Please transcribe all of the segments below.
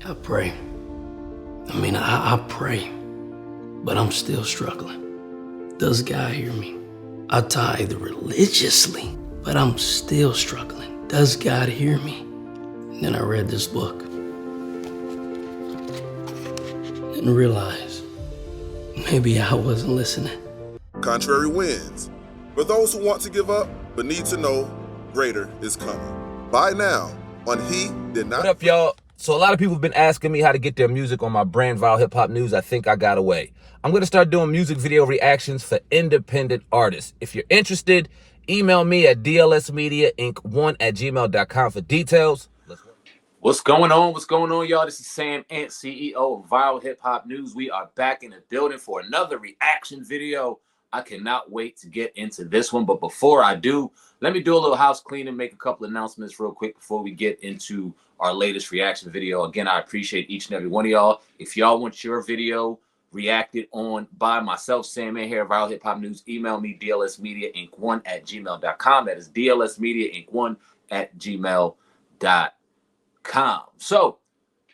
I pray. I pray, but I'm still struggling. Does God hear me? I tithe religiously, but I'm still struggling. Does God hear me? And then I read this book and realized maybe I wasn't listening. Contrary wins. For those who want to give up but need to know, greater is coming. Buy now on He Did Not. What up, y'all? So a lot of people have been asking me how to get their music on my brand, Viral Hip Hop News. I think I got away. I'm going to start doing music video reactions for independent artists. If you're interested, email me at dlsmediainc1@gmail.com for details. What's going on? What's going on, y'all? This is Sam Ant, CEO of Viral Hip Hop News. We are back in the building for another reaction video. I cannot wait to get into this one. But before I do, let me do a little house cleaning, make a couple announcements real quick before we get into our latest reaction video. Again, I appreciate each and every one of y'all. If y'all want your video reacted on by myself, Sam Ant here, Viral Hip Hop News, email me, dlsmediainc1@gmail.com. That is dlsmediainc1@gmail.com. So,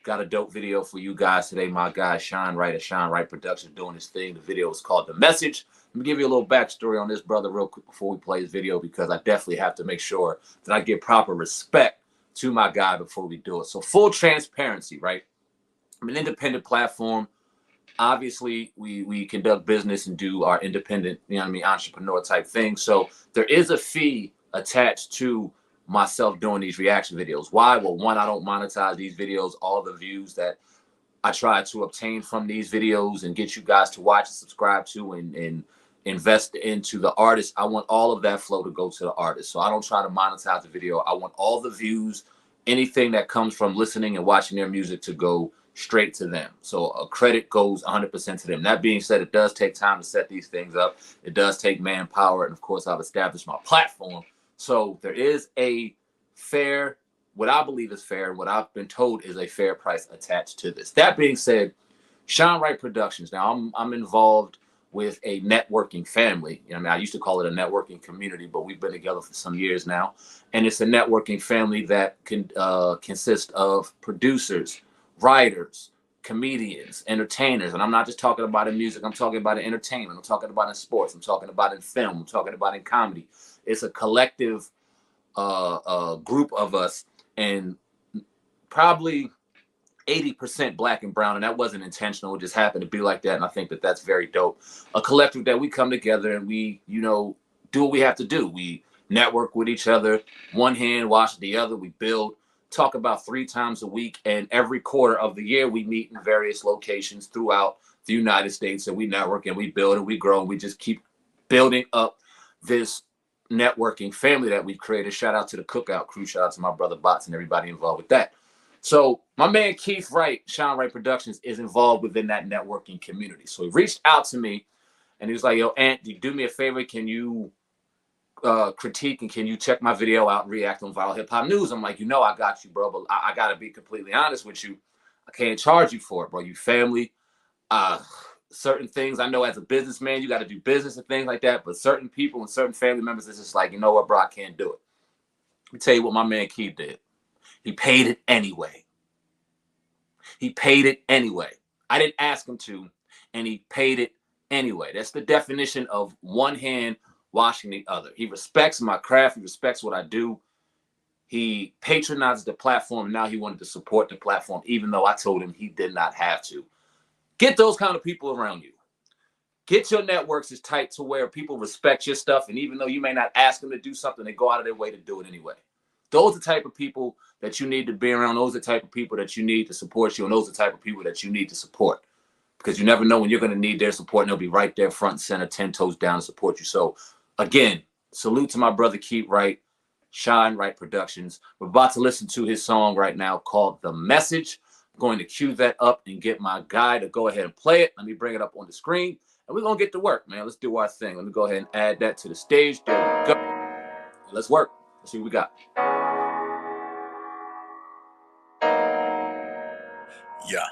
got a dope video for you guys today. My guy, Sean Wright of Sean Wright Productions, doing his thing. The video is called The Message. Let me give you a little backstory on this brother real quick before we play his video, because I definitely have to make sure that I give proper respect to my guy before we do it. So full transparency, right? I'm an independent platform. Obviously, we conduct business and do our independent, entrepreneur type thing. So there is a fee attached to myself doing these reaction videos. Why? Well, one, I don't monetize these videos. All the views that I try to obtain from these videos and get you guys to watch and subscribe to and invest into the artist, I want all of that flow to go to the artist. So I don't try to monetize the video. I want all the views, anything that comes from listening and watching their music, to go straight to them. So a credit goes 100% to them. That being said, it does take time to set these things up. It does take manpower. And of course, I've established my platform. So there is a fair, what I believe is fair, what I've been told is a fair price attached to this. That being said, Sean Wright Productions. Now I'm involved with a networking family. I used to call it a networking community, but we've been together for some years now. And it's a networking family that can consist of producers, writers, comedians, entertainers. And I'm not just talking about in music. I'm talking about in entertainment. I'm talking about in sports. I'm talking about in film. I'm talking about in comedy. It's a collective group of us, and probably 80% black and brown, and that wasn't intentional. It just happened to be like that, and I think that that's very dope. A collective that we come together and we, do what we have to do. We network with each other, one hand wash the other. We build, talk about 3 times a week, and every quarter of the year we meet in various locations throughout the United States, and we network and we build and we grow, and we just keep building up this networking family that we've created. Shout out to the Cookout crew. Shout out to my brother Bots and everybody involved with that. So my man Keith Wright, Sean Wright Productions, is involved within that networking community. So he reached out to me and he was like, yo, Ant, do me a favor. Can you critique and can you check my video out and react on Viral Hip Hop News? I'm like, I got you, bro. But I got to be completely honest with you. I can't charge you for it, bro. You family. Certain things, I know as a businessman, you got to do business and things like that. But certain people and certain family members, it's just like, you know what, bro, I can't do it. Let me tell you what my man Keith did. He paid it anyway. He paid it anyway. I didn't ask him to, and he paid it anyway. That's the definition of one hand washing the other. He respects my craft. He respects what I do. He patronizes the platform, and now he wanted to support the platform, even though I told him he did not have to. Get those kind of people around you. Get your networks as tight to where people respect your stuff, and even though you may not ask them to do something, they go out of their way to do it anyway. Those are the type of people that you need to be around. Those are the type of people that you need to support you, and those are the type of people that you need to support, because you never know when you're going to need their support, and they'll be right there front and center, 10 toes down to support you. So again, salute to my brother Keith Wright, Sean Wright Productions. We're about to listen to his song right now called The Message. I'm going to cue that up and get my guy to go ahead and play it. Let me bring it up on the screen, and we're going to get to work, man. Let's do our thing. Let me go ahead and add that to the stage. There we go. Let's work. Let's see what we got. Yeah.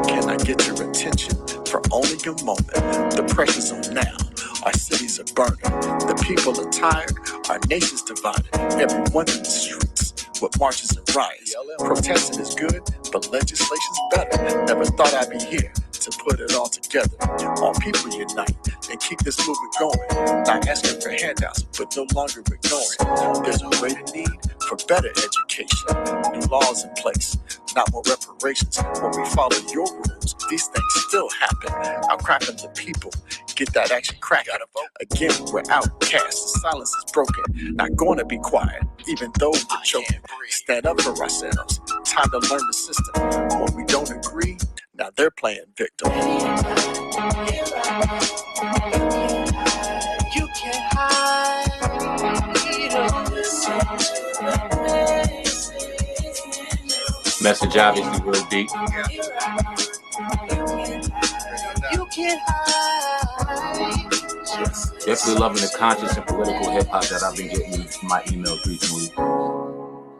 Can I get your attention for only a moment? The pressure's on now. Our cities are burning. The people are tired. Our nation's divided. Everyone's in the streets with marches and riots. Protesting is good, but but legislation's better. Never thought I'd be here to put it all together. All people unite and keep this movement going. Not asking for handouts, but no longer ignoring. There's a greater need for better education. New laws in place, not more reparations. When we follow your rules, these things still happen. Outcropping the people, get that action cracking. Again, we're outcasts, the silence is broken. Not gonna be quiet, even though we're choking. Stand up for ourselves, time to learn the system. When we don't agree, now they're playing victim. You can't hide. Message obviously real deep. You can't hide. Definitely loving the conscious and political hip hop that I've been getting in my emails recently.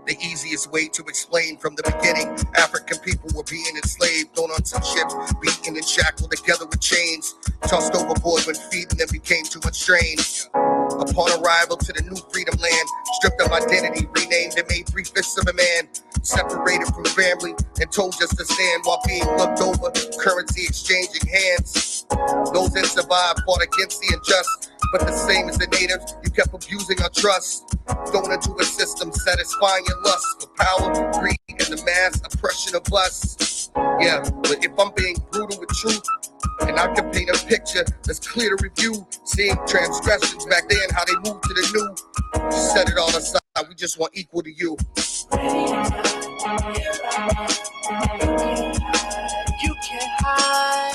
The easiest way to explain from the beginning, African people were being enslaved on some ships, beaten and shackled together with chains, tossed overboard when feeding them became too much strain. Upon arrival to the new freedom land, stripped of identity, renamed and made 3/5 of a man, separated from family and told just to stand while being looked over, currency exchanging hands. Those that survived fought against the unjust, but the same as the natives, you kept abusing our trust, thrown into a system satisfying your lust for power, greed, and the mass oppression of us. Yeah, but if I'm being brutal with truth, and I can paint a picture that's clear to review, seeing transgressions back then, how they moved to the new. Set it all aside, we just want equal to you. You can't hide.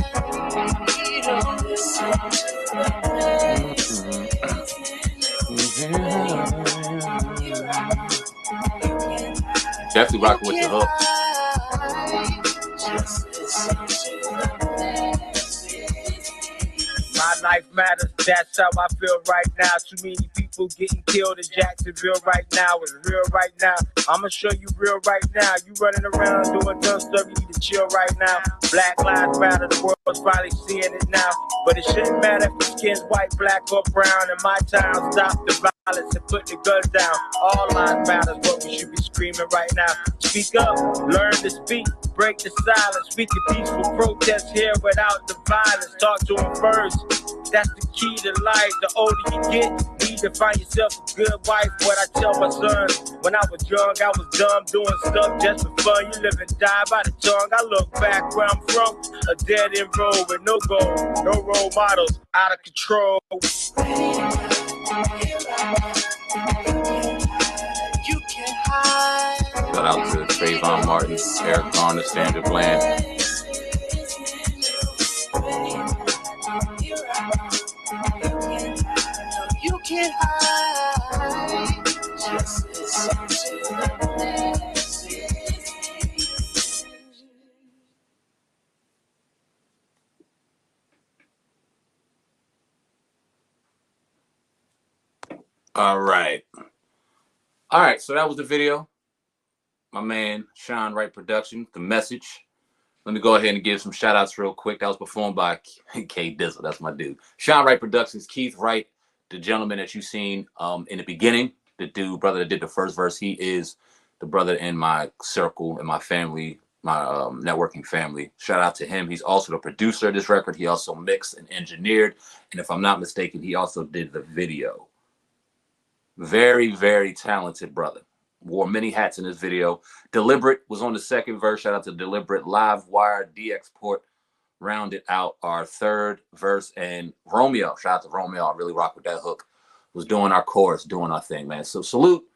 Definitely rocking with the hook. My life matters, that's how I feel right now. Too many people getting killed in Jacksonville right now. It's real right now. I'ma show you real right now. You running around doing dumb stuff, you need to chill right now. Black lives matter, the world's finally seeing it now. But it shouldn't matter if your skin's white, black, or brown. In my town, stop the violence and put the guns down. All lives matter, what we should be screaming right now. Speak up, learn to speak, break the silence. We can peaceful protest here without the violence. Talk to them first. That's the key to life. The older you get, need to find yourself a good wife. What I tell my son, when I was young, I was dumb, doing stuff just for fun. You live and die by the tongue. I look back where I'm from, a dead end road with no goal, no role models, out of control. You can't hide. Shout out to Trayvon Martin, Eric Garner, Sandra Bland. You can't hide. All right. All right, so that was the video. My man, Sean Wright Production, The Message. Let me go ahead and give some shout outs real quick. That was performed by K Dizzle. That's my dude. Sean Wright Productions, Keith Wright, the gentleman that you've seen in the beginning, the dude, brother that did the first verse. He is the brother in my circle, in my family, my networking family. Shout out to him. He's also the producer of this record. He also mixed and engineered. And if I'm not mistaken, he also did the video. Very, very talented brother. Wore many hats in this video. Deliberate was on the second verse. Shout out to Deliberate. Live Wire, D-Export rounded out our third verse. And Romeo, shout out to Romeo. I really rock with that hook. Was doing our chorus, doing our thing, man. So salute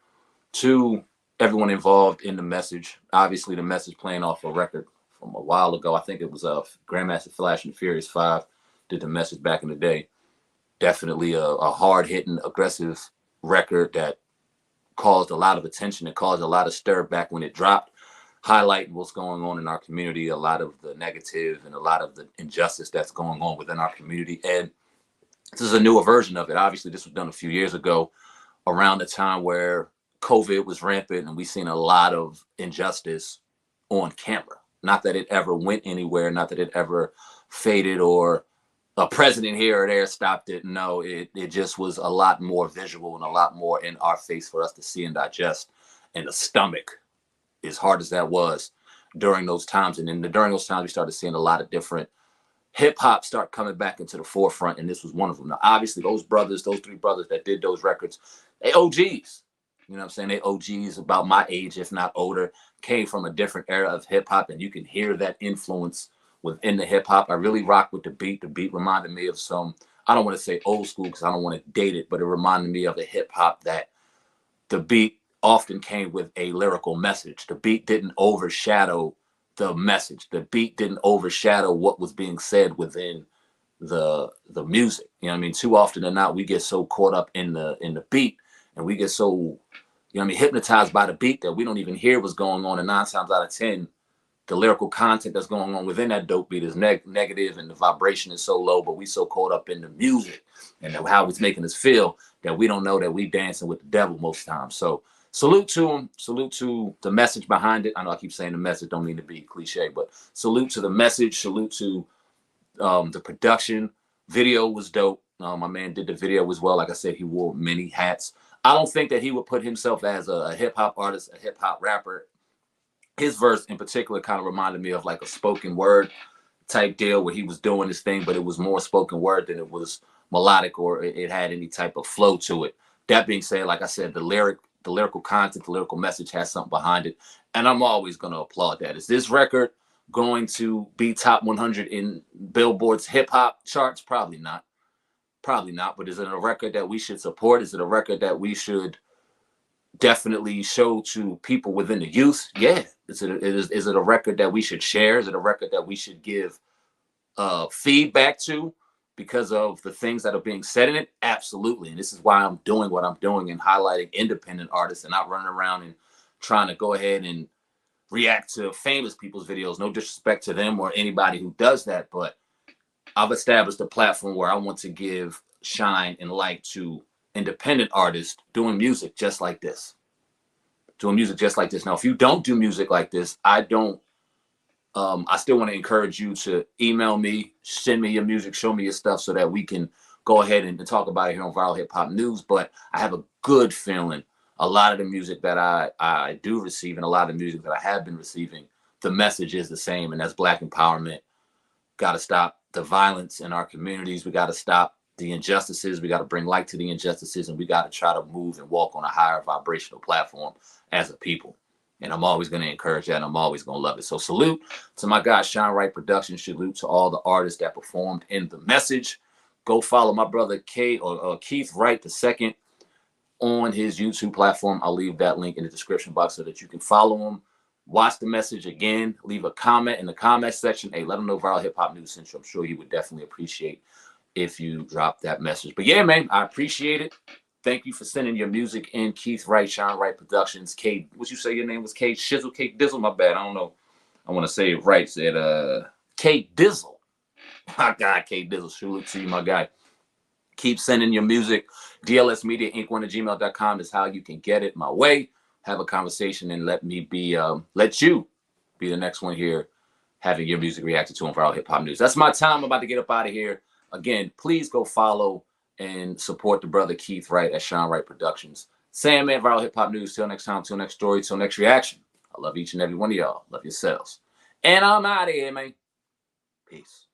to everyone involved in The Message. Obviously, The Message playing off a record from a while ago. I think it was Grandmaster Flash and Furious 5 did The Message back in the day. Definitely a hard-hitting, aggressive record that caused a lot of attention. It caused a lot of stir back when it dropped, highlighting what's going on in our community, a lot of the negative and a lot of the injustice that's going on within our community. And this is a newer version of it. Obviously, this was done a few years ago around the time where COVID was rampant and we seen a lot of injustice on camera. Not that it ever went anywhere, not that it ever faded or a president here or there stopped it. No, it just was a lot more visual and a lot more in our face for us to see and digest. And the stomach, as hard as that was, during those times. And then during those times, we started seeing a lot of different hip hop start coming back into the forefront, and this was one of them. Now, obviously, those three brothers that did those records, they OGs. You know what I'm saying? They OGs about my age, if not older, came from a different era of hip hop, and you can hear that influence within the hip hop. I really rock with the beat. The beat reminded me of some, I don't want to say old school because I don't want to date it, but it reminded me of a hip hop that the beat often came with a lyrical message. The beat didn't overshadow the message. The beat didn't overshadow what was being said within the music. You know what I mean? Too often than not, we get so caught up in the beat, and we get so, you know what I mean, hypnotized by the beat that we don't even hear what's going on. And 9 times out of 10, the lyrical content that's going on within that dope beat is negative, and the vibration is so low, but we so caught up in the music and how it's making us feel that we don't know that we dancing with the devil most times. So salute to him. Salute to the message behind it. I know I keep saying the message, don't mean to be cliche, but salute to the message. Salute to the production. Video was dope. My man did the video as well. Like I said, he wore many hats. I don't think that he would put himself as a hip hop artist, a hip hop rapper. His verse in particular kind of reminded me of like a spoken word type deal where he was doing this thing, but it was more spoken word than it was melodic or it had any type of flow to it. That being said, like I said, the lyrical content, the lyrical message has something behind it. And I'm always going to applaud that. Is this record going to be top 100 in Billboard's hip hop charts? Probably not. Probably not. But is it a record that we should support? Is it a record that we should definitely show to people within the youth? Yeah. Is it a record that we should share? Is it a record that we should give feedback to because of the things that are being said in it? Absolutely. And this is why I'm doing what I'm doing and highlighting independent artists and not running around and trying to go ahead and react to famous people's videos. No disrespect to them or anybody who does that, but I've established a platform where I want to give shine and light to independent artists doing music just like this. Doing music just like this. Now, if you don't do music like this, I still want to encourage you to email me, send me your music, show me your stuff so that we can go ahead and talk about it here on Viral Hip Hop News. But I have a good feeling a lot of the music that I do receive and a lot of the music that I have been receiving, the message is the same, and that's Black empowerment. Got to stop the violence in our communities. We got to stop the injustices. We got to bring light to the injustices, and we got to try to move and walk on a higher vibrational platform as a people. And I'm always going to encourage that. And I'm always going to love it. So salute to my guy, Sean Wright Productions. Salute to all the artists that performed in the message. Go follow my brother Keith Wright II on his YouTube platform. I'll leave that link in the description box so that you can follow him. Watch the message again. Leave a comment in the comment section. Hey, let him know Viral Hip Hop News sent you. I'm sure you would definitely appreciate if you drop that message. But yeah, man, I appreciate it. Thank you for sending your music in. Keith Wright, Sean Wright Productions. Kate, what you say your name was? Kate Shizzle, Kate Dizzle. My bad. I don't know. I want to say it right. Said Kate Dizzle. My guy, Kate Dizzle. Salute to you, my guy. Keep sending your music. DLSMediaInc1@gmail.com is how you can get it my way. Have a conversation and let you be the next one here having your music reacted to on Viral Hip Hop News. That's my time. I'm about to get up out of here. Again, please go follow and support the brother Keith Wright at Sean Wright Productions. Sam, man, Viral Hip Hop News. Till next time, till next story, till next reaction. I love each and every one of y'all. Love yourselves. And I'm out of here, man. Peace.